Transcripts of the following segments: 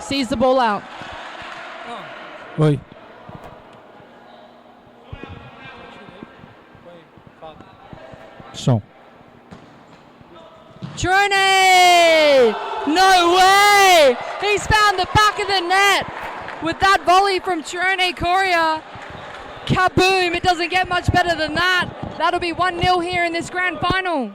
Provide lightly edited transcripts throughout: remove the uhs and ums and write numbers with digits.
sees the ball out. Oi. Som. Thirone! No way! He's found the back of the net with that volley from Thirone Correia. Kaboom! It doesn't get much better than that. That'll be 1-0 here in this grand final.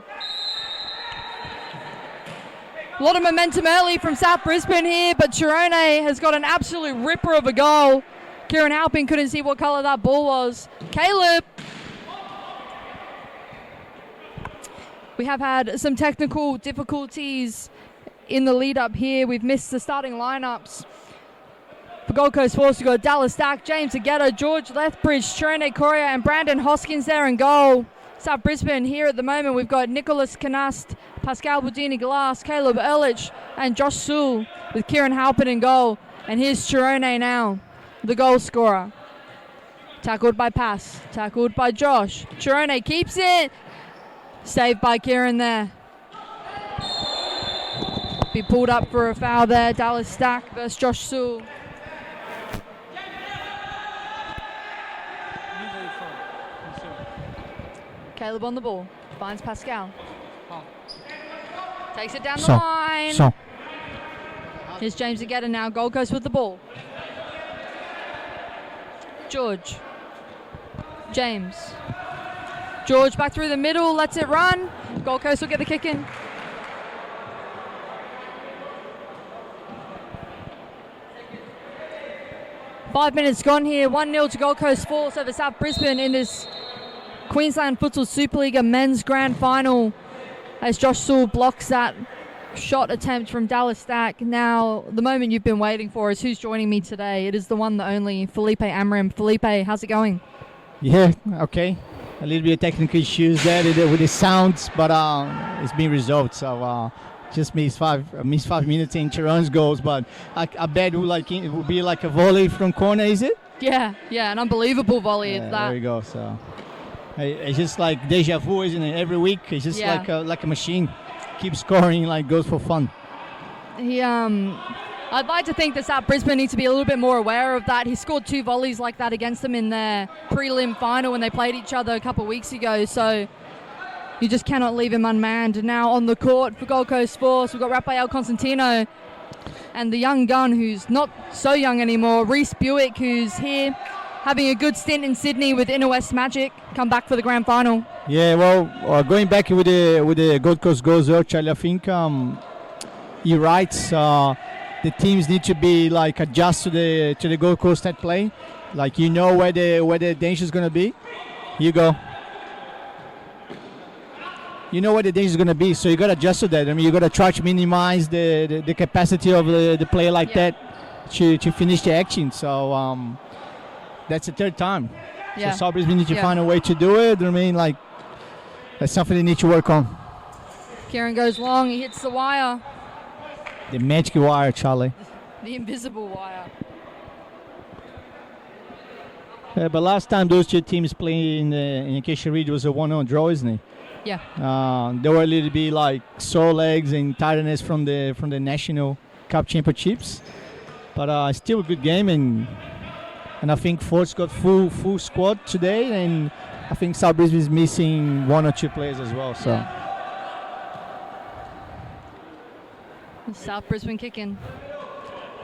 A lot of momentum early from South Brisbane here, but Thirone has got an absolute ripper of a goal. Kieran Halpin couldn't see what colour that ball was. Caleb. We have had some technical difficulties in the lead up here. We've missed the starting lineups. For Gold Coast Force, we've got Dallas Dack, James Egeta, George Lethbridge, Thirone Correia and Brandon Hoskins there in goal. South Brisbane here at the moment, we've got Nicholas Canast, Pascal Budini-Glass, Caleb Ehrlich and Josh Sewell with Kieran Halpin in goal. And here's Thirone now, the goal scorer. Tackled by Pass, tackled by Josh. Thirone keeps it. Saved by Kieran there. Be pulled up for a foul there. Dallas Dack versus Josh Sewell. Caleb on the ball. Finds Pascal. Takes it down the line. Here's James Egeta now. Gold Coast with the ball. George. James. George back through the middle. Lets it run. Gold Coast will get the kick in. Five minutes gone here. 1-0 to Gold Coast Force over South Brisbane in this Queensland Futsal Superliga men's grand final, as Josh Sewell blocks that shot attempt from Dallas Dack. Now, the moment you've been waiting for is who's joining me today. It is the one, the only, Felipe Amram. Felipe, how's it going? Yeah, okay. A little bit of technical issues there with the sounds, but it's been resolved. So just missed five minutes in Tyrone's goals, but I bet it would be like a volley from corner, is it? Yeah, an unbelievable volley at that. There we go. So it's just like deja vu, isn't it? Every week, it's just like a machine. Keep scoring, goes for fun. I'd like to think that South Brisbane needs to be a little bit more aware of that. He scored 2 volleys like that against them in their prelim final when they played each other a couple of weeks ago. So you just cannot leave him unmanned. Now on the court for Gold Coast Force, we've got Rafael Constantino and the young gun who's not so young anymore, Rhys Buick, who's here having a good stint in Sydney with Inner West Magic, come back for the grand final. Yeah, well, going back with the Gold Coast goals there, Charlie, I think he writes the teams need to be adjust to the Gold Coast net play. Where the danger is going to be. You go. You know where the danger is going to be, so you got to adjust to that. I mean, you got to try to minimize the capacity of the player that to finish the action. So that's the third time. Yeah. So South Brisbane need to find a way to do it. I mean, that's something they need to work on. Kieran goes long. He hits the wire. The magic wire, Charlie. The invisible wire. But last time those two teams playing in Acacia Ridge was a 1-1 draw, isn't it? Yeah. They were a little bit sore legs and tiredness from the National Cup Championships. But still a good game, and I think Fort's got full squad today, and I think South Brisbane is missing 1 or 2 players as well. So. Yeah. South Brisbane kicking.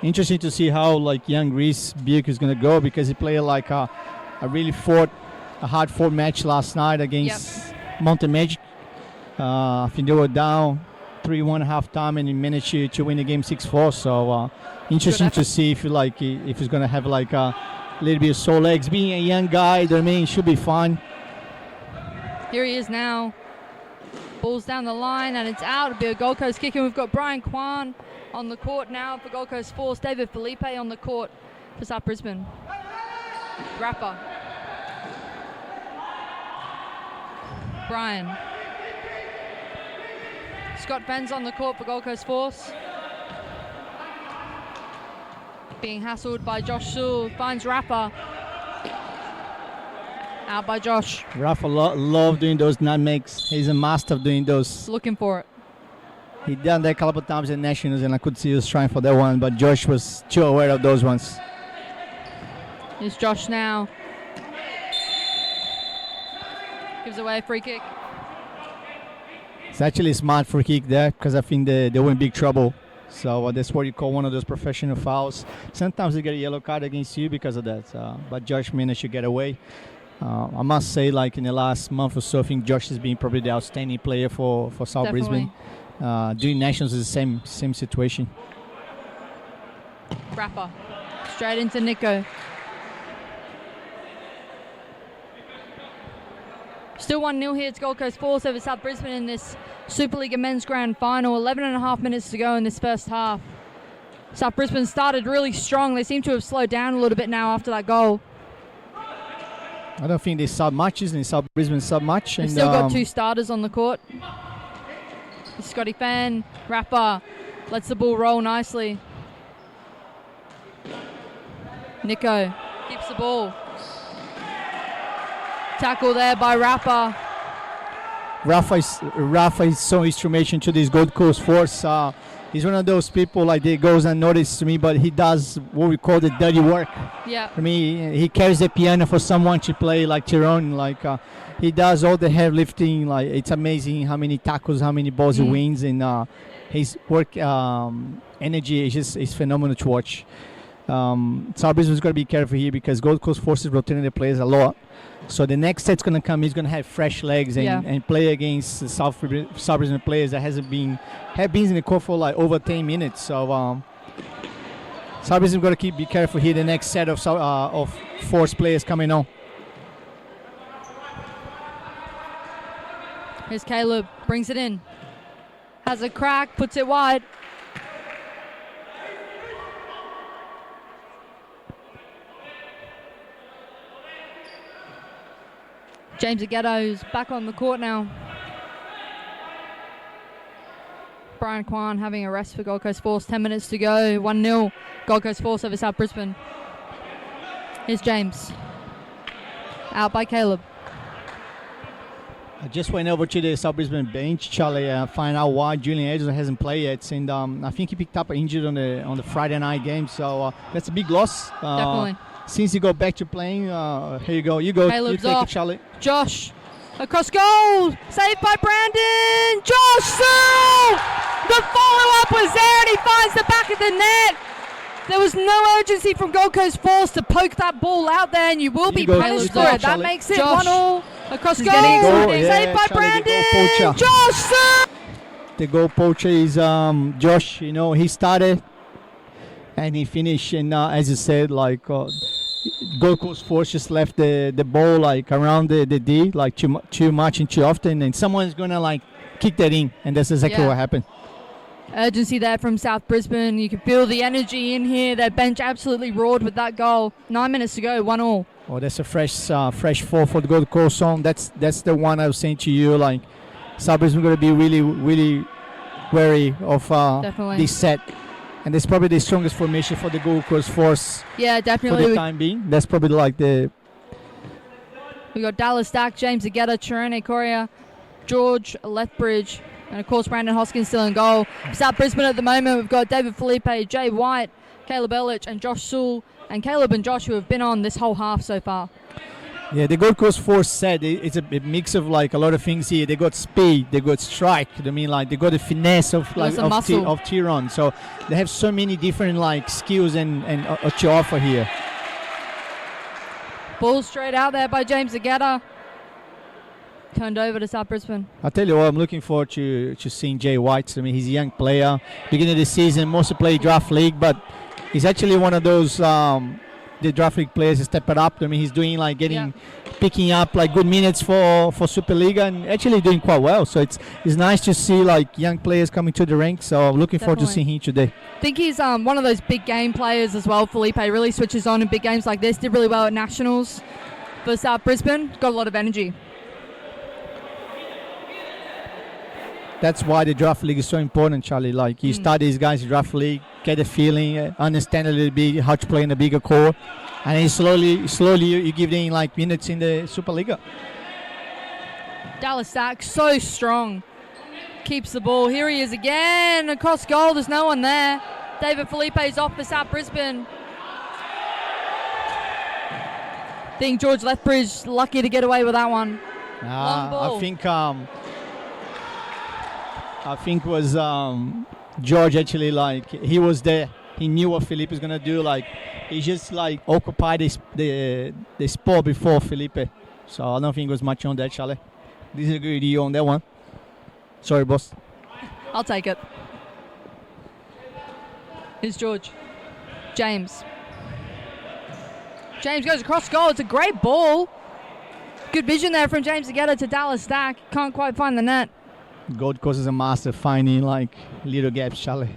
Interesting to see how young Rhys Buick is going to go, because he played a really hard fought match last night against Mountain Magic. I think they were down 3-1 at half time, and he managed to win the game 6-4. So interesting to see if he's going to have a little bit of sore legs. Being a young guy, he should be fine. Here he is now. Ball's down the line and it's out. It'll be a Gold Coast kick, and we've got Brian Kwan on the court now for Gold Coast Force. David Felipe on the court for South Brisbane. Rapper. Brian. Scott Fenn's on the court for Gold Coast Force. Being hassled by Josh Sewell. Finds Rapper. Out by Josh. Rafa love doing those nutmegs. He's a master of doing those. Looking for it. He done that a couple of times in Nationals, and I could see he was trying for that one, but Josh was too aware of those ones. Here's Josh now. Gives away a free kick. It's actually a smart free kick there because I think they were in big trouble. So that's what you call one of those professional fouls. Sometimes they get a yellow card against you because of that. But Josh managed to get away. I must say, like in the last month or so, I think Josh has been probably the outstanding player for South Definitely. Brisbane. Doing Nationals is the same situation. Rapper. Straight into Nico. Still 1-0 here. It's Gold Coast Force over South Brisbane in this Superliga Men's Grand Final. 11.5 minutes to go in this first half. South Brisbane started really strong. They seem to have slowed down a little bit now after that goal. I don't think they sub much, isn't it? South Brisbane sub much. They've still got 2 starters on the court. Scotty Fenn, Rapper, lets the ball roll nicely. Nico keeps the ball. Tackle there by Rapper. Rafa is so instrumental to this Gold Coast Force. He's one of those people like that goes unnoticed to me, but he does what we call the dirty work. Yeah. For me, he carries the piano for someone to play like Thirone. Like he does all the heavy lifting. Like it's amazing how many tackles, how many balls he wins, and his work energy is phenomenal to watch. South Brisbane's got to be careful here because Gold Coast Force is rotating the players a lot. So the next set's going to come. He's going to have fresh legs and play against the South Brisbane players that have been in the court for like over 10 minutes. So South Brisbane's got to be careful here. The next set of Force players coming on. Here's Caleb, brings it in. Has a crack, puts it wide. James Egeta's back on the court now. Brian Kwan having a rest for Gold Coast Force. 10 minutes to go. 1-0 Gold Coast Force over South Brisbane. Here's James. Out by Caleb. I just went over to the South Brisbane bench, Charlie, find out why Julian Edwards hasn't played yet. And I think he picked up an injury on the Friday night game. So that's a big loss. Definitely. Since he got back to playing, here you go. Caleb's you take off. it, Charlie. Josh across goal. Saved by Brandon. Josh Sewell. The follow-up was there and he finds the back of the net. There was no urgency from Gold Coast Force to poke that ball out there, and you will be punished for it. That makes it 1-1 across goal. Saved by Brandon. Josh Sewell. The goal poacher is Josh. You know, he started and he finished, and as you said, like Gold Coast Force just left the ball like around the D, like too much and too often, and someone's gonna like kick that in, and that's exactly what happened. Urgency there from South Brisbane. You can feel the energy in here. Their bench absolutely roared with that goal. 9 minutes to go, 1-1. Oh, that's a fresh four for the Gold Coast song. That's the one I was saying to you. Like South Brisbane going to be really, really wary of this set. And that's probably the strongest formation for the Gold Coast Force. Yeah, definitely. For the time being. That's probably like the... We got Dallas Dack, James Egeta, Thirone Correia, George Lethbridge, and of course Brandon Hoskins still in goal. South Brisbane at the moment, we've got David Felipe, Jay White, Caleb Ehrlich, and Josh Sewell. And Caleb and Josh, who have been on this whole half so far. Yeah, the Gold Coast Force set, it's a mix of like a lot of things here. They got speed, they got strike. I mean, like they got the finesse of Thirone. So they have so many different like skills and to offer here. Ball straight out there by James Egeta. Turned over to South Brisbane. I'll tell you what, I'm looking forward to seeing Jay White. I mean, he's a young player. Beginning of the season, mostly played draft league, but he's actually one of those the draft league players to step it up. I mean, he's doing like picking up like good minutes for Superliga and actually doing quite well. So it's nice to see like young players coming to the ranks. So I'm looking forward to seeing him today. I think he's one of those big game players as well. Felipe really switches on in big games like this. Did really well at Nationals for South Brisbane. Got a lot of energy. That's why the draft league is so important, Charlie. Like you start these guys in draft league, get a feeling, understand a little bit how to play in the bigger court, and then slowly you give them like minutes in the Superliga. Dallas Dack so strong. keeps the ball. Here he is again. Across goal, there's no one there. David Felipe's off for South Brisbane. I think George Lethbridge lucky to get away with that one. Long ball. I think was George actually, like, he was there. He knew what Felipe was gonna do. Like, he just like occupied the spot before Felipe. So I don't think it was much on that, Charlie. Disagree with you on that one. Sorry, boss. I'll take it. Here's George. James. James goes across goal. It's a great ball. Good vision there from James Egeta to Dallas Dack. Can't quite find the net. Gold Coast is a master finding like little gaps, Charlie.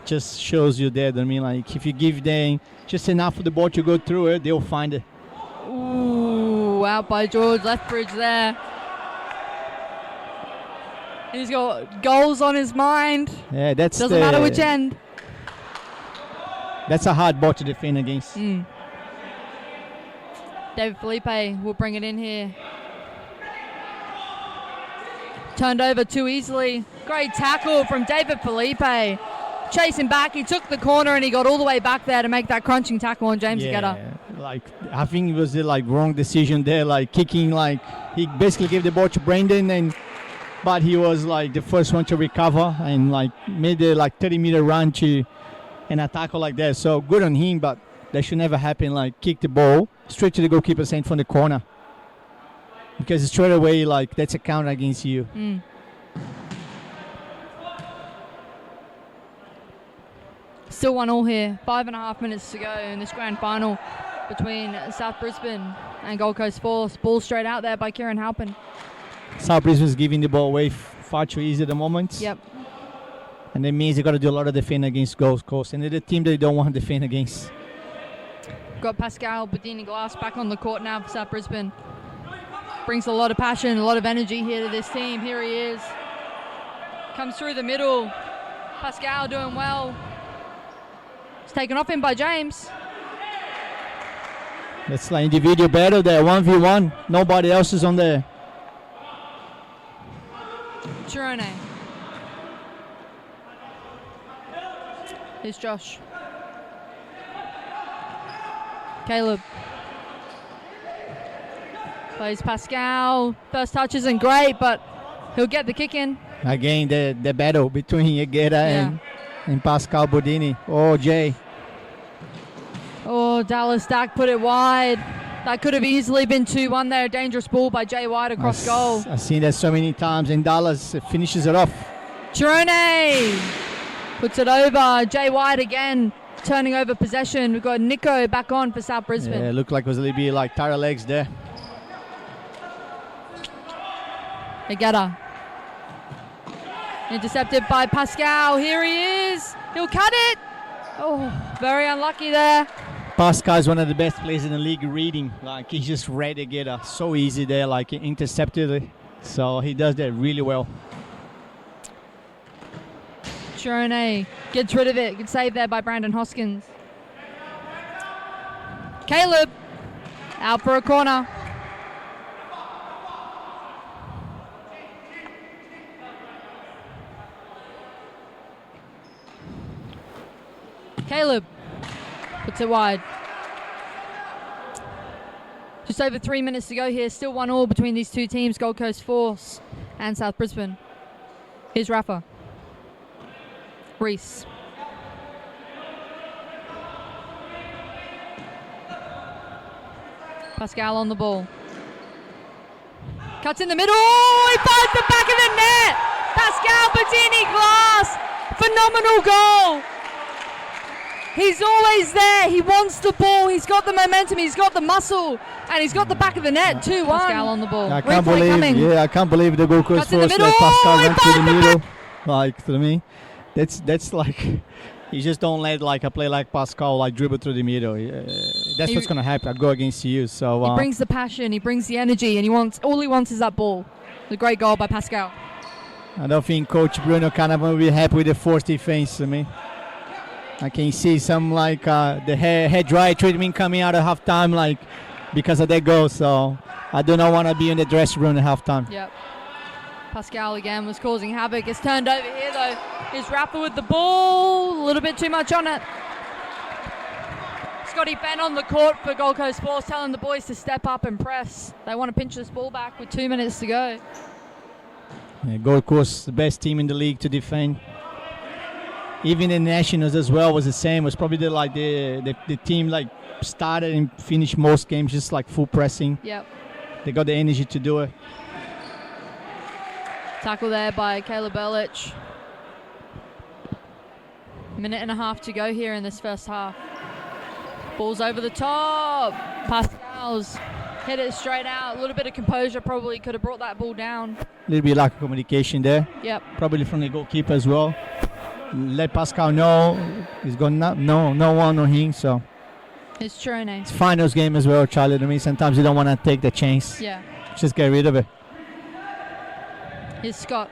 Just shows you there. I mean, like, if you give them just enough for the ball to go through it, they'll find it. Ooh, out by George Lethbridge there. He's got goals on his mind. Yeah, doesn't matter which end. That's a hard ball to defend against. David Felipe will bring it in here. Turned over too easily. Great tackle from David Felipe. Chasing back, he took the corner and he got all the way back there to make that crunching tackle on James Egeta. Like, I think it was the wrong decision there, like kicking, like he basically gave the ball to Brandon, but he was like the first one to recover and like made a 30-meter run to an attack like that. So good on him, but that should never happen. Like, kick the ball straight to the goalkeeper's hand from the corner, because straight away, like, that's a counter against you. Still 1-1 here. 5.5 minutes to go in this grand final between South Brisbane and Gold Coast Force. Ball straight out there by Kieran Halpin. South Brisbane's giving the ball away far too easy at the moment. Yep. And that means they got to do a lot of defending against Gold Coast, and they're the team that they don't want to defend against. Got Pascal Bedini-Glass back on the court now for South Brisbane. Brings a lot of passion, a lot of energy here to this team. Here he is. Comes through the middle. Pascal doing well. It's taken off him by James. That's like individual battle there, 1v1. Nobody else is on there. Thirone. Here's Josh. Caleb. Plays Pascal. First touch isn't great, but he'll get the kick in. Again, the battle between Egeta and Pascal Bodini. Oh, Jay. Oh, Dallas Dack put it wide. That could have easily been 2-1 there. Dangerous ball by Jay White across goal. I've seen that so many times, and Dallas finishes it off. Thirone puts it over. Jay White again turning over possession. We've got Nico back on for South Brisbane. Yeah, it looked like it was a little bit like tired legs there. Egeta. Intercepted by Pascal. Here he is. He'll cut it. Oh, very unlucky there. Pascal is one of the best players in the league reading. Like, he just read Egeta so easy there, like he intercepted it. So he does that really well. Thirone gets rid of it. Good save there by Brandon Hoskins. Caleb out for a corner. Caleb puts it wide. Just over 3 minutes to go here. Still 1-1 between these two teams, Gold Coast Force and South Brisbane. Here's Rafa. Rhys. Pascal on the ball. Cuts in the middle. Oh, he finds the back of the net. Pascal Bedini-Glass. Phenomenal goal. He's always there. He wants the ball. He's got the momentum. He's got the muscle. And he's got the back of the net. 2-1. Pascal on the ball. I can't believe the Gold Coast Force let Pascal run through the middle. Like, to me, that's like, you just don't let like a player like Pascal like dribble through the middle. That's what's gonna happen. I go against you. So he brings the passion. He brings the energy, and all he wants is that ball. The great goal by Pascal. I don't think Coach Bruno Cannavan will be happy with the force defense. I mean, I can see some like the hair dry treatment coming out of halftime, like because of that goal. So I do not want to be in the dressing room at halftime. Yep. Pascal again was causing havoc. It's turned over here though. Here's Rafa with the ball. A little bit too much on it. Scotty Fenn on the court for Gold Coast Sports, telling the boys to step up and press. They want to pinch this ball back with 2 minutes to go. Yeah, Gold Coast, the best team in the league to defend. Even the Nationals as well was the same. It was probably the team like started and finished most games just like full pressing. Yep. They got the energy to do it. Tackle there by Caleb Ehrlich. Minute and a half to go here in this first half. Ball's over the top. Pascal's hit it straight out. A little bit of composure probably could have brought that ball down. A little bit lack of communication there. Yep. Probably from the goalkeeper as well. Let Pascal know he's got no one on him. So it's Thirone. it's finals game as well, Charlie. I mean, sometimes you don't want to take the chance. Yeah. Just get rid of it. Here's Scott.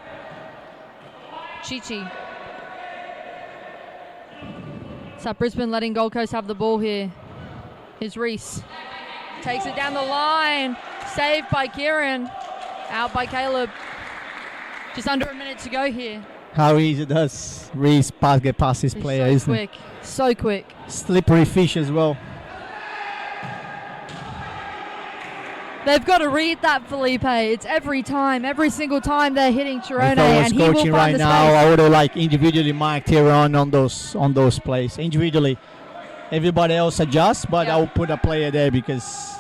Chichi. South Brisbane letting Gold Coast have the ball here. Here's Rhys. Takes it down the line. Saved by Kieran. Out by Caleb. Just under a minute to go here. How easy does Rhys get past his player, isn't it? So quick. Slippery fish as well. They've got to read that, Felipe. It's every single time they're hitting Thirone, If I was and he will coaching find right the now, space. I would have like individually marked Thirone on those plays. Individually, everybody else adjusts, but I will put a player there because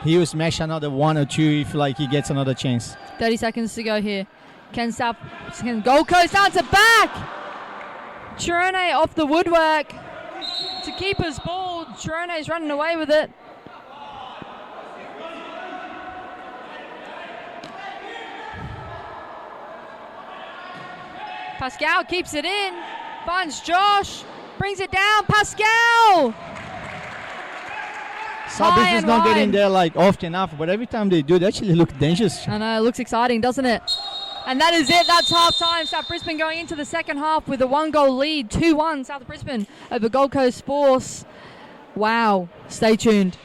he will smash another one or two if like he gets another chance. 30 seconds to go here. Can Gold Coast answer back? Thirone off the woodwork to keeper's ball. Chirone's running away with it. Pascal keeps it in, finds Josh, brings it down, Pascal! South Brisbane's not getting there like often enough, but every time they do, they actually look dangerous. I know, it looks exciting, doesn't it? And that is it, that's half-time. South Brisbane going into the second half with a 1-goal lead, 2-1 South Brisbane over Gold Coast Sports. Wow, stay tuned.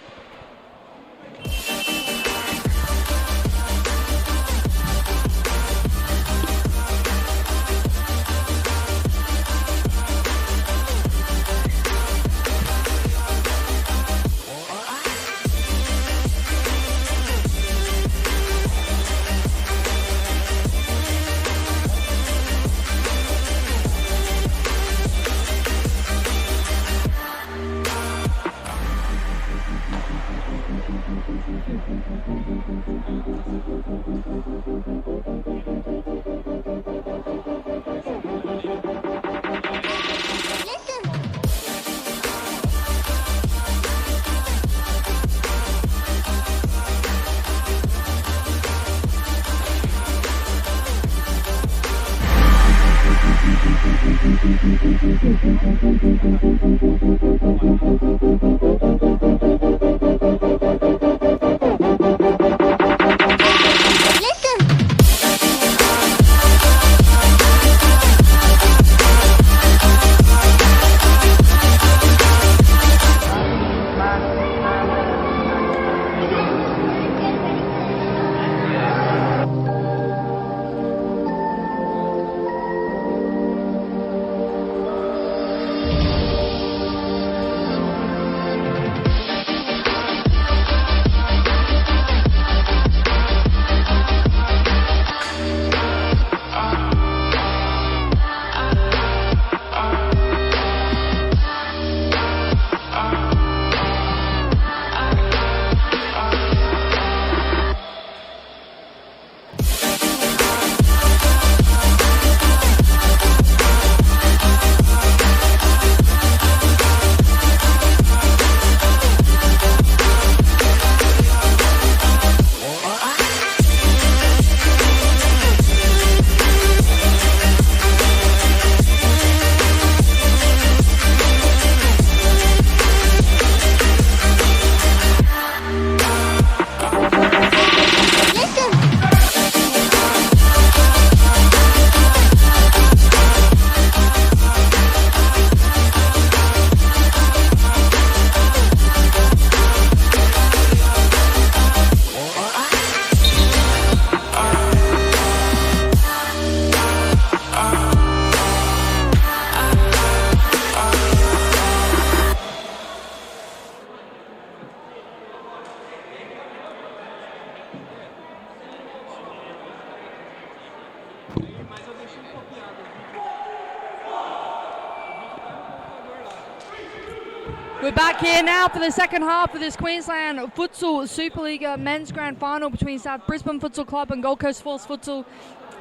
We're back here now for the second half of this Queensland Futsal Superliga Men's Grand Final between South Brisbane Futsal Club and Gold Coast Force Futsal.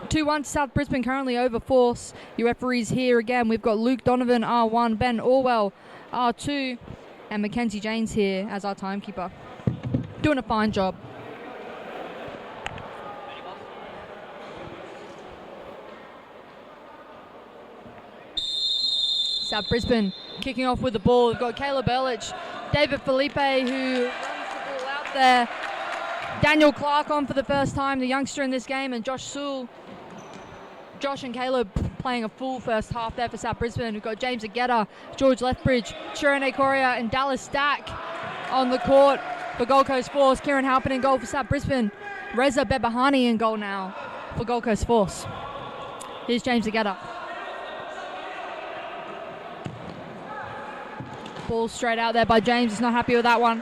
2-1 to South Brisbane, currently over Force. Your referees here again, we've got Luke Donovan, R1, Ben Orwell, R2, and Mackenzie James here as our timekeeper. Doing a fine job. South Brisbane kicking off with the ball. We've got Caleb Ehrlich, David Felipe, who runs the ball out there. Daniel Clark on for the first time, the youngster in this game, and Josh Sewell. Josh and Caleb playing a full first half there for South Brisbane. We've got James Egeta, George Lethbridge, Thirone Correia, and Dallas Dack on the court for Gold Coast Force. Kieran Halpin in goal for South Brisbane. Reza BehBahahani in goal now for Gold Coast Force. Here's James Egeta. Ball straight out there by James. He's not happy with that one.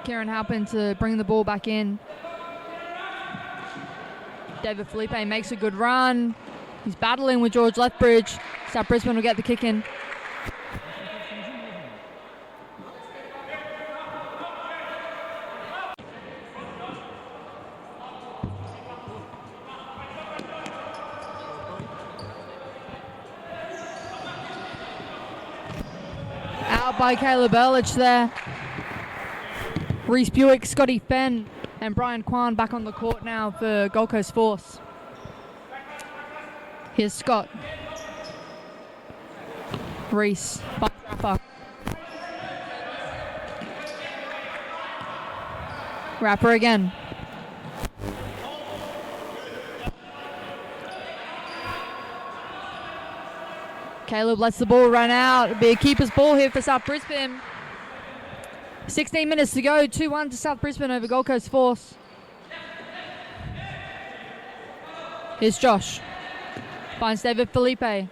Kieran Halpin to bring the ball back in. David Felipe makes a good run. He's battling with George Lethbridge. South Brisbane will get the kick in. Out by Caleb Ehrlich there. Rhys Buick, Scotty Fenn, and Brian Kwan back on the court now for Gold Coast Force. Here's Scott. Rhys, Rapper. Rapper again. Caleb lets the ball run out. It'll be a keeper's ball here for South Brisbane. 16 minutes to go, 2-1 to South Brisbane over Gold Coast Force. Here's Josh. Finds David Felipe.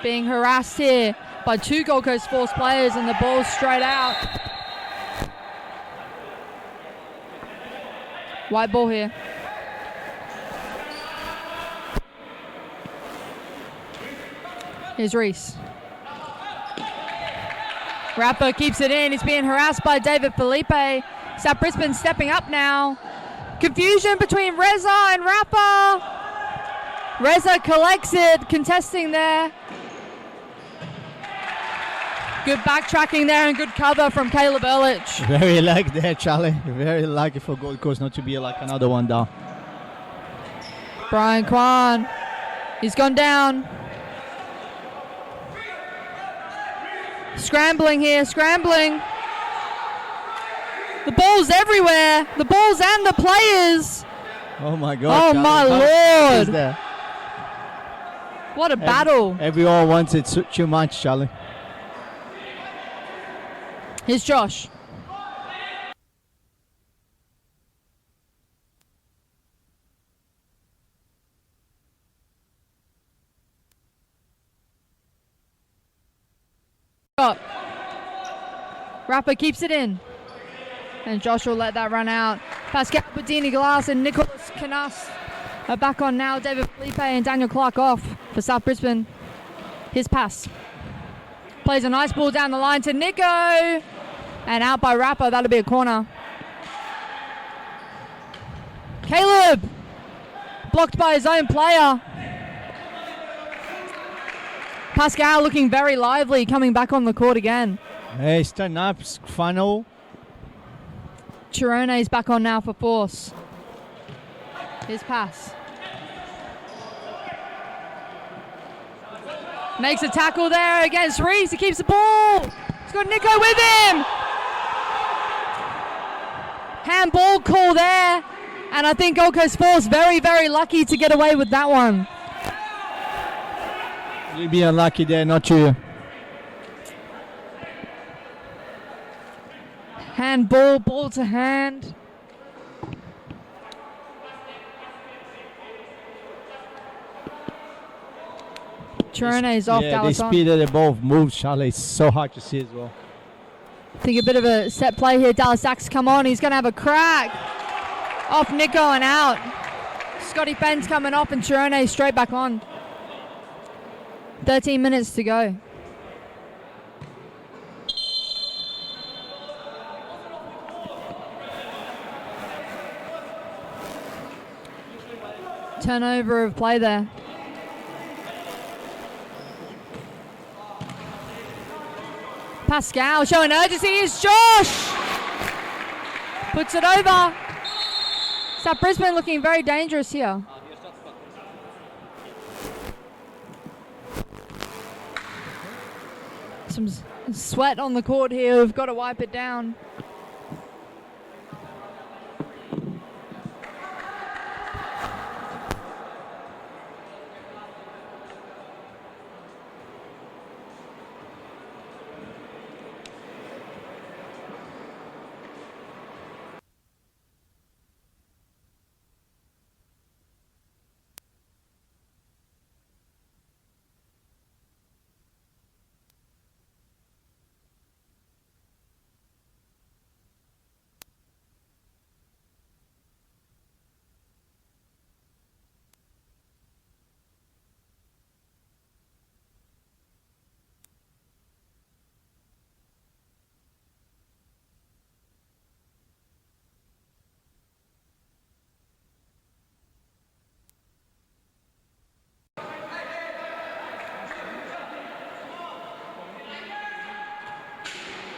Being harassed here by two Gold Coast Force players, and the ball's straight out. White ball here. Here's Rhys. Rapper keeps it in. He's being harassed by David Felipe. South Brisbane stepping up now. Confusion between Reza and Rapper. Reza collects it, contesting there. Good backtracking there and good cover from Caleb Ehrlich. Very lucky there, Charlie. Very lucky for Gold Coast not to be like another one down. Brian Kwan. He's gone down. Scrambling here, scrambling. The ball's everywhere. The balls and the players. Oh my God. Oh Charlie. my Lord. What a battle. Everyone wants it too much, Charlie. Here's Josh. Up. Rapper keeps it in. And Josh will let that run out. Pascal Bedini Glass and Nicholas Canas are back on now. David Felipe and Daniel Clark off for South Brisbane. His pass. Plays a nice ball down the line to Nico. And out by Rapper. That'll be a corner. Caleb. Blocked by his own player. Pascal looking very lively, coming back on the court again. Hey, starting up, final. Chirone's back on now for Force. His pass. Makes a tackle there against Rhys. He keeps the ball. He's got Nico with him. Handball call there. And I think Gold Coast Force very, very lucky to get away with that one. You'll be unlucky there, not you. Handball, ball to hand. Chirone is off, Dallas the on. speed of the ball moves, Charlie. It's so hard to see as well. I think a bit of a set play here. Dallas Dack's come on. He's going to have a crack. Off Nico and out. Scotty Fenn's coming off and Thirone straight back on. 13 minutes to go. Turnover of play there. Pascal showing urgency. Is Josh puts it over. South Brisbane looking very dangerous here. Some sweat on the court here. We've got to wipe it down.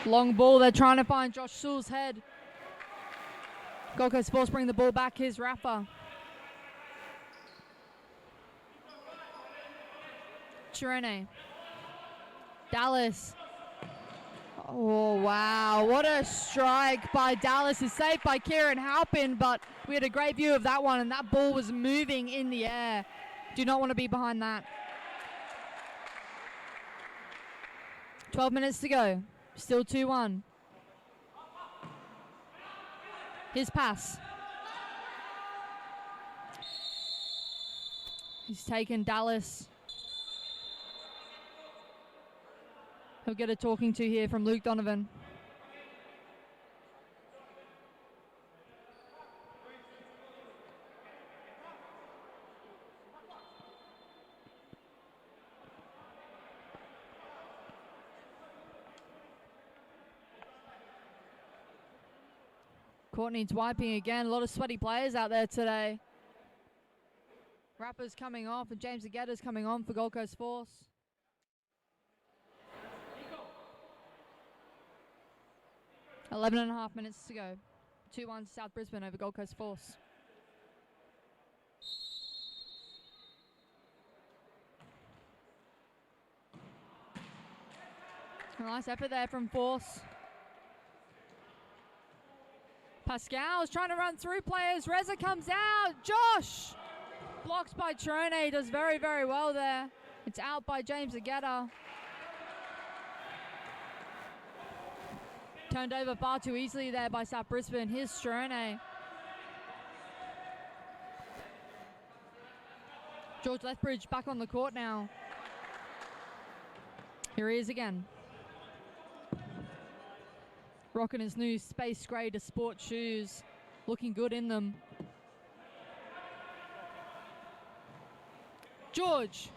Long ball, they're trying to find Josh Sewell's head. Gold Coast Force bring the ball back, here's Rafa. Thirone. Dallas. Oh, wow. What a strike by Dallas. Is saved by Kieran Halpin, but we had a great view of that one, and that ball was moving in the air. Do not want to be behind that. 12 minutes to go. Still 2-1. His pass. He's taken Dallas. He'll get a talking to here from Luke Donovan. Court needs wiping again. A lot of sweaty players out there today. Rapper's coming off and James Egeta's coming on for Gold Coast Force. – 11.5 minutes to go. 2-1 South Brisbane over Gold Coast Force. A nice effort there from Force. Pascal's trying to run through players. Reza comes out. Josh! Blocked by Thirone. Does very, very well there. It's out by James Egeta. Turned over far too easily there by South Brisbane. Here's Thirone. George Lethbridge back on the court now. Here he is again. Rocking his new Space Grey to sport shoes. Looking good in them. George.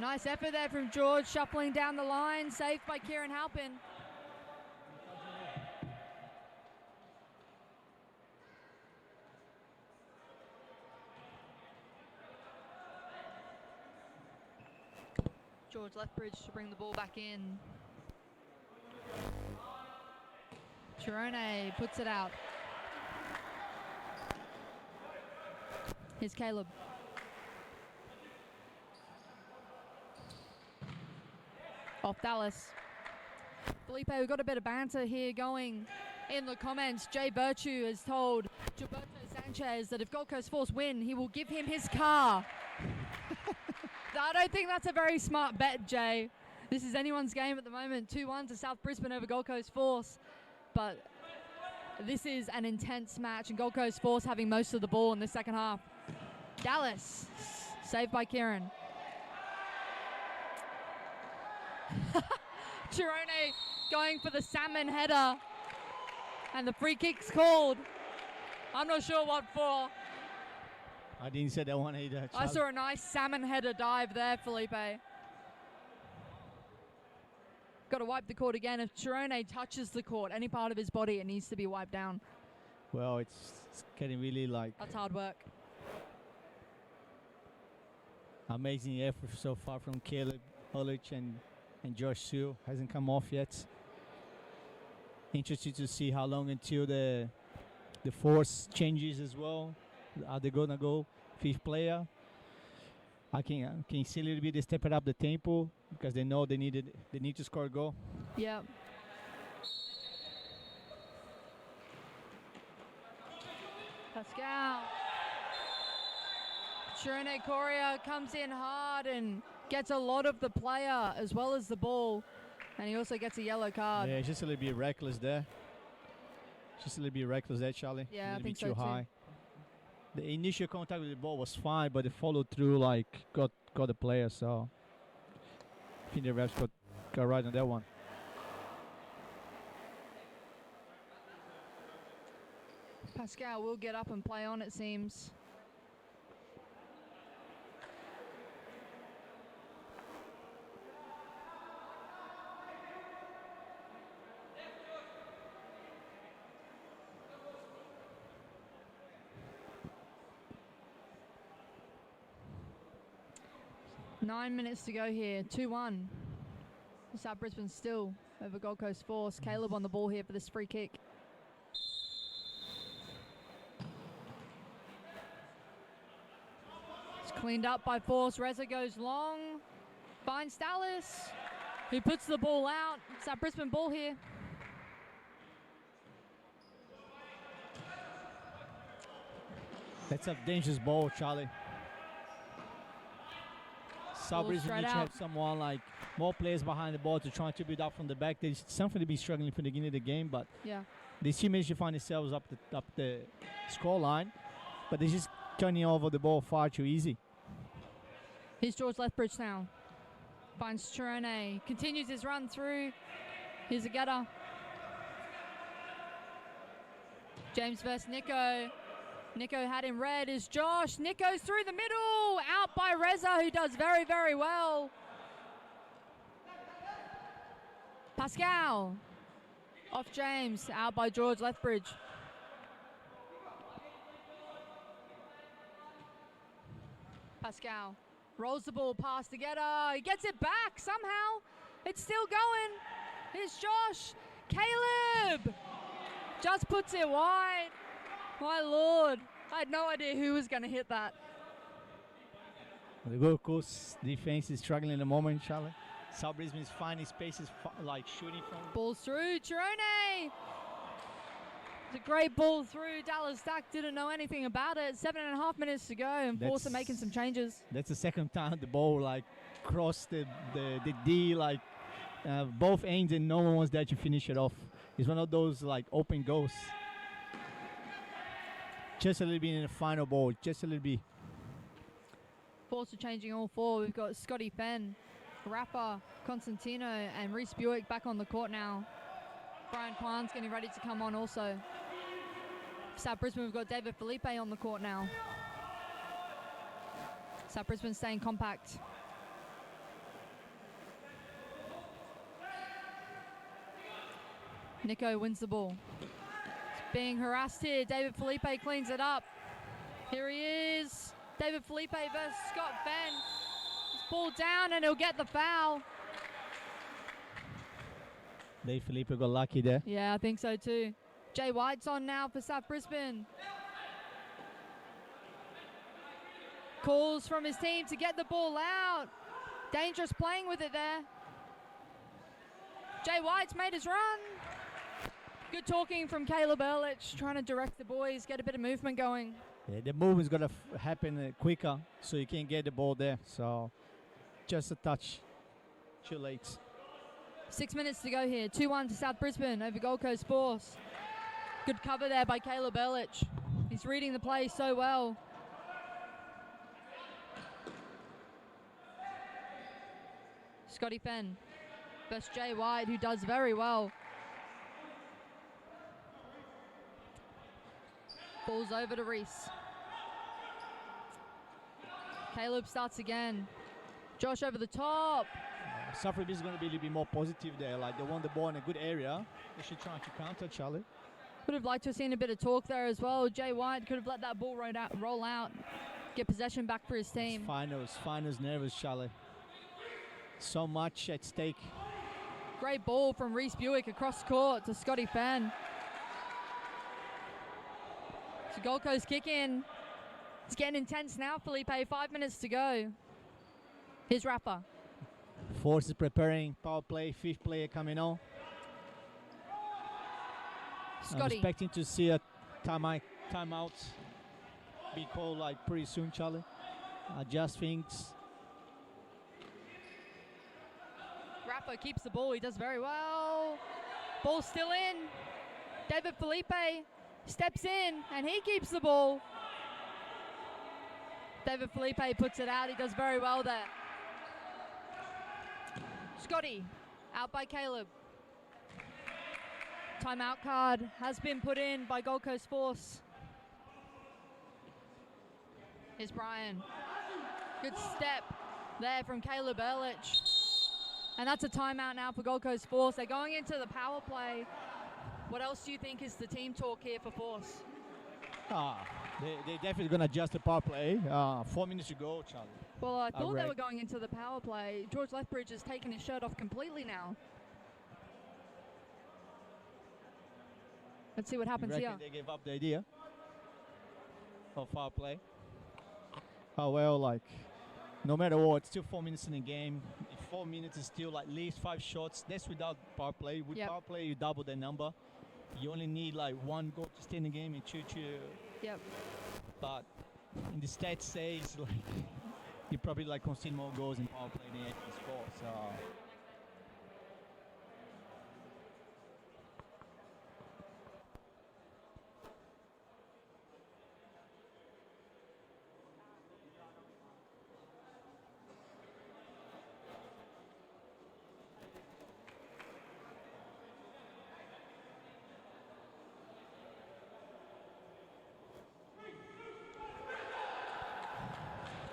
Nice effort there from George. Shuffling down the line. Saved by Kieran Halpin. George Lethbridge to bring the ball back in. Thirone puts it out. Here's Caleb. Off Dallas. Felipe, we've got a bit of banter here going in the comments. Jay Virtue has told Gilberto Sanchez that if Gold Coast Force win, he will give him his car. I don't think that's a very smart bet, Jay. This is anyone's game at the moment. 2-1 to South Brisbane over Gold Coast Force. But this is an intense match, and Gold Coast Force having most of the ball in the second half. Dallas, saved by Kieran. Thirone going for the salmon header, and the free kick's called. I'm not sure what for. I didn't say that one either. I saw a nice salmon header dive there, Felipe. Got to wipe the court again. If Thirone touches the court, any part of his body, it needs to be wiped down. Well, it's getting really like That's hard work. amazing effort so far from Caleb Hulich and Josh Sue. Hasn't come off yet. Interested to see how long until the force changes as well. Are they gonna go fifth player? I can see a little bit they step it up the tempo because they know they need to score a goal. Yeah. Pascal. Thirone Correia comes in hard and gets a lot of the player as well as the ball. And he also gets a yellow card. Yeah, just a little bit reckless there. Charlie. Yeah, a little I think bit so too too. high. The initial contact with the ball was fine, but the follow through got the player. So I think the refs got right on that one. Pascal will get up and play on, it seems. Nine minutes to go here. 2-1. South Brisbane still over Gold Coast Force. Caleb on the ball here for this free kick. It's cleaned up by Force. Reza goes long. Finds Dallas, who puts the ball out. South Brisbane ball here. That's a dangerous ball, Charlie. South Brisbane need to have someone more players behind the ball to try to build up from the back. There's something to be struggling from the beginning of the game, but yeah, they still managed to find themselves up the score line, but they're just turning over the ball far too easy. Here's George Lethbridge now. Finds Thirone. Continues his run through. Here's Egeta. James versus Nico. Nico had him red is Josh. Nico's through the middle. Out by Reza, who does very, very well. Pascal. Off James. Out by George Lethbridge. Pascal. Rolls the ball past Egeta. He gets it back somehow. It's still going. Here's Josh. Caleb. Just puts it wide. My Lord. I had no idea who was going to hit that. The Gold Coast defense is struggling at the moment, Charlie. South Brisbane is finding spaces shooting from. Balls through. Thirone. It's a great ball through. Dallas Dack didn't know anything about it. 7.5 minutes to go, and Force are making some changes. That's the second time the ball crossed the D both ends, and no one was there to finish it off. It's one of those open goals. Just a little bit in the final ball, just a little bit. Force are changing all four. We've got Scotty Fenn, Rapper, Constantino, and Rhys Buick back on the court now. Brian Kwan's getting ready to come on also. South Brisbane, we've got David Felipe on the court now. South Brisbane staying compact. Nico wins the ball. Being harassed here. David Felipe cleans it up. Here he is. David Felipe versus Scott Fenn. His ball down and he'll get the foul. Dave Felipe got lucky there. Yeah, I think so too. Jay White's on now for South Brisbane. Calls from his team to get the ball out. Dangerous playing with it there. Jay White's made his run. Good talking from Caleb Ehrlich, trying to direct the boys, get a bit of movement going. Yeah, the movement's going to happen quicker, so you can get the ball there. So just a touch too late. 6 minutes to go here. 2-1 to South Brisbane over Gold Coast Force. Good cover there by Caleb Ehrlich. He's reading the play so well. Scotty Fenn versus Jay White, who does very well. Ball's over to Rhys. Caleb starts again. Josh over the top. South Brisbane is going to be a little bit more positive there. Like, they want the ball in a good area. They should try to counter, Charlie. Would have liked to have seen a bit of talk there as well. Jay White could have let that ball roll out, get possession back for his team. Finals nervous, Charlie. So much at stake. Great ball from Rhys Buick across court to Scotty Fenn. So Gold Coast kick in. It's getting intense now, Felipe. 5 minutes to go. Here's Rapper. Force is preparing. Power play. Fifth player coming on. Scotty. I'm expecting to see a timeout be called like pretty soon, Charlie. Adjust things. Rapper keeps the ball. He does very well. Ball still in. David Felipe steps in and he keeps the ball. David Felipe puts it out. He does very well there. Scotty out by Caleb. Timeout card has been put in by Gold Coast Force. Here's Brian. Good step there from Caleb Ehrlich. And that's a timeout now for Gold Coast Force. They're going into the power play. What else do you think is the team talk here for Force? They're definitely going to adjust the power play. 4 minutes to go, Charlie. Well, I thought they were going into the power play. George Lethbridge has taken his shirt off completely now. Let's see what happens here. They gave up the idea of power play. Oh, well, like, no matter what, it's still 4 minutes in the game. In 4 minutes is still like at least 5 shots. That's without power play. With power play, you double the number. You only need like 1 goal to stay in the game and shoot you. Yep. But in the stats says like you probably like concede more goals in power play than anything score. So.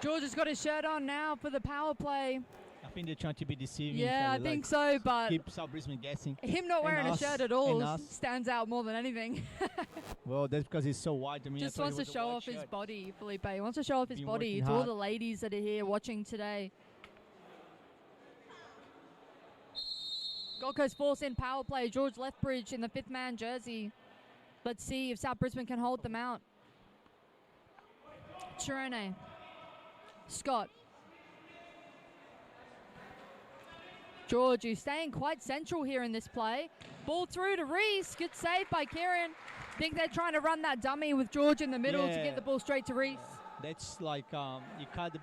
George has got his shirt on now for the power play. I think they're trying to be deceiving. Yeah, I think so, but keep South Brisbane guessing. Him not wearing a shirt at all stands out more than anything. Well, that's because he's so wide. I mean, just wants to show off his body, Felipe. He wants to show off his body to all the ladies that are here watching today. Gold Coast Force in power play. George Lethbridge in the 5th man jersey. Let's see if South Brisbane can hold them out. Thirone. Scott. George, who's staying quite central here in this play. Ball through to Rhys. Good save by Kieran. Think they're trying to run that dummy with George in the middle to get the ball straight to Rhys. That's like you cut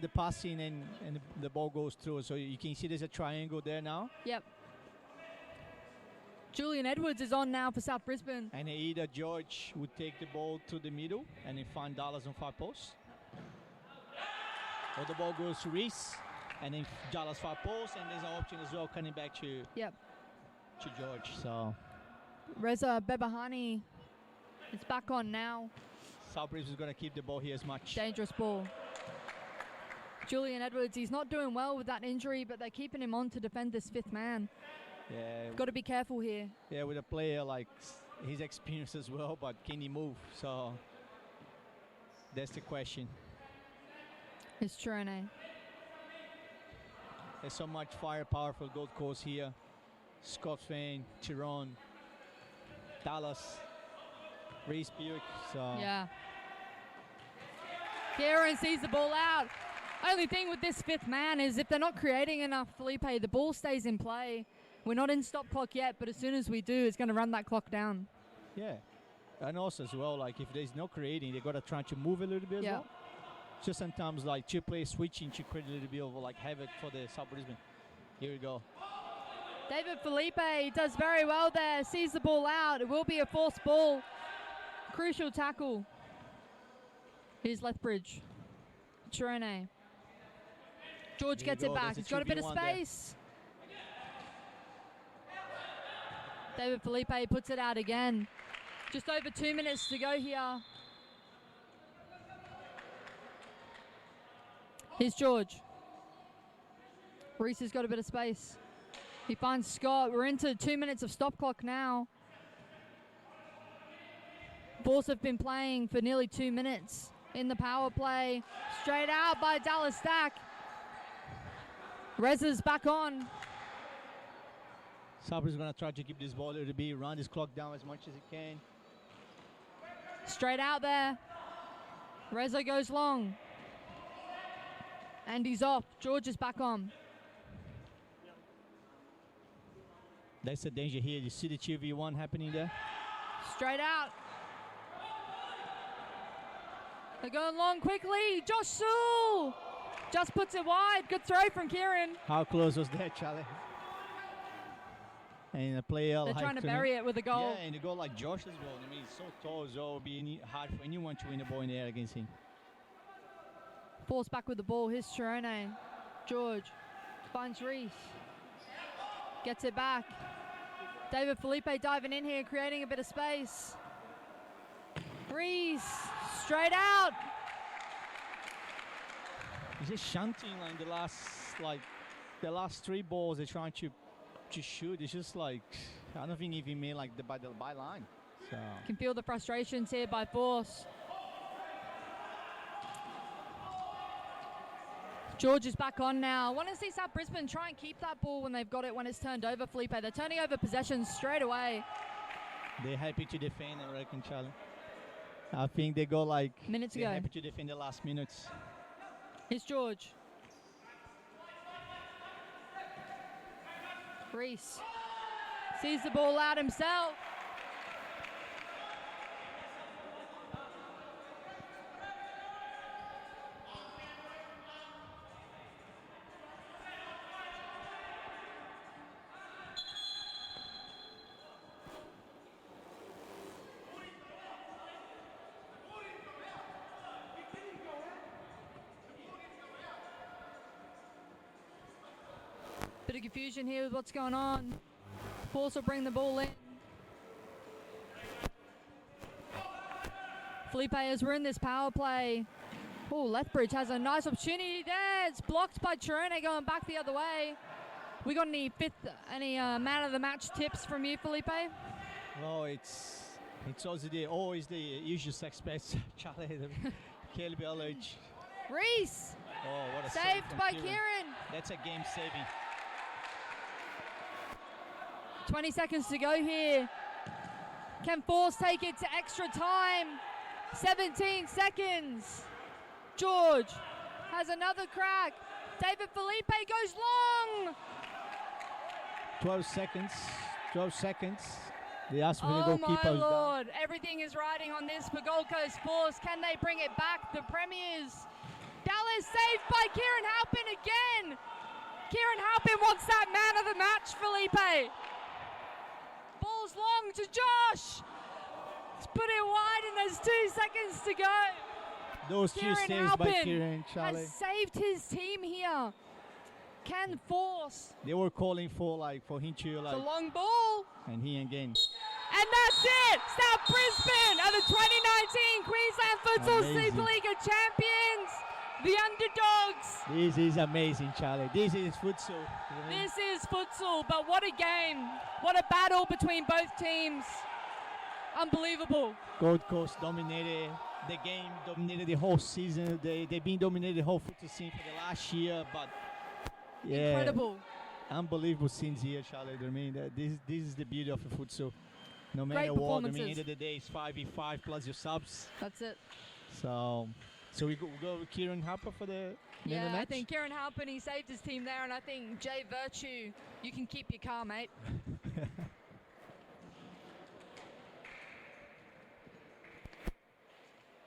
the passing and the ball goes through. So you can see there's a triangle there now. Yep. Julian Edwards is on now for South Brisbane. And either George would take the ball to the middle and then find Dallas on 5 posts. Or the ball goes to Rhys and then Dallas 5 posts, and there's an option as well coming back to George. So Reza BehBahahani is back on now. South Brisbane is going to keep the ball here as much. Dangerous ball. Julian Edwards, he's not doing well with that injury, but they're keeping him on to defend this 5th man. Yeah, got to be careful here. Yeah, with a player like his experience as well, but can he move? So that's the question. It's Thirone. There's so much firepower for Gold Coast here. Scott Fenn, Thirone, Dallas, Rhys Buick. So yeah. Kieran sees the ball out. Only thing with this 5th man is if they're not creating enough, Felipe, the ball stays in play. We're not in stop clock yet, but as soon as we do, it's going to run that clock down. Yeah. And also as well, like if there's no creating, they got to try to move a little bit as well. Just sometimes like 2 players switching to create a little bit of like havoc for the South Brisbane. Here we go. David Felipe does very well there, sees the ball out. It will be a forced ball. Crucial tackle. Here's Lethbridge. Thirone. George gets it back. He's got a bit of space. David Felipe puts it out again. Just over 2 minutes to go here. Here's George. Rhys has got a bit of space. He finds Scott. We're into 2 minutes of stop clock now. Force have been playing for nearly 2 minutes in the power play. Straight out by Dack. Reza's back on. Sabra's going to try to keep this ball to be, run this clock down as much as he can. Straight out there. Reza goes long. And he's off. George is back on. That's the danger here. You see the 2v1 happening there? Straight out. They're going long quickly. Josh Sewell just puts it wide. Good throw from Kieran. How close was that, Charlie? And a player They're trying to bury it with a goal. Yeah, and a goal like Josh as well. I mean, he's so tall, so it would be hard for anyone to win the ball in the air against him. Force back with the ball. Here's Thirone. George finds Rhys. Gets it back. David Felipe diving in here, creating a bit of space. Rhys, straight out. He's just shunting like the last 3 balls they're trying to shoot. It's just like, I don't think even made like the byline. So can feel the frustrations here by Force. George is back on now. I want to see South Brisbane try and keep that ball when they've got it when it's turned over, Felipe. They're turning over possessions straight away. They're happy to defend, I reckon, Charlie. I think they go like minutes they're ago. happy to defend the last minutes. Here's George. Rhys sees the ball out himself. Bit of confusion here with what's going on. Force will bring the ball in. Felipe, as we're in this power play. Oh, Lethbridge has a nice opportunity there. It's blocked by Thirone going back the other way. We got any man of the match tips from you, Felipe? Oh, it's always the usual suspects. Charlie, Caleb Elledge. Rhys! Oh, what a saved save by from Kieran. That's a game saving. 20 seconds to go here. Can Force take it to extra time? 17 seconds. George has another crack. David Felipe goes long. 12 seconds. 12 seconds. They asked for the Oh my goalkeepers Lord. Everything is riding on this for Gold Coast Force. Can they bring it back? The Premiers. Dallas saved by Kieran Halpin again. Kieran Halpin wants that man of the match, Felipe. Ball's long to Josh. He's put it wide and there's 2 seconens to go. Those two saves by Kieran, Charlie. Has saved his team here. Can Force. They were calling for him to It's a long ball. and he again. And that's it! South Brisbane are the 2019 Queensland Futsal Superliga champions! The underdogs! This is amazing, Charlie. This is futsal. This is futsal, but what a game. What a battle between both teams. Unbelievable. Gold Coast dominated the game, dominated the whole season. They've been dominating the whole futsal scene for the last year, but yeah. Incredible. Unbelievable scenes here, Charlie. I mean, this is the beauty of the futsal. No Great matter what, I performances. mean, end of the day, it's 5v5 plus your subs. That's it. So we go with Kieran Harper for the Yeah, match? I think Kieran Halpin, he saved his team there, and I think Jay Virtue, you can keep your car, mate.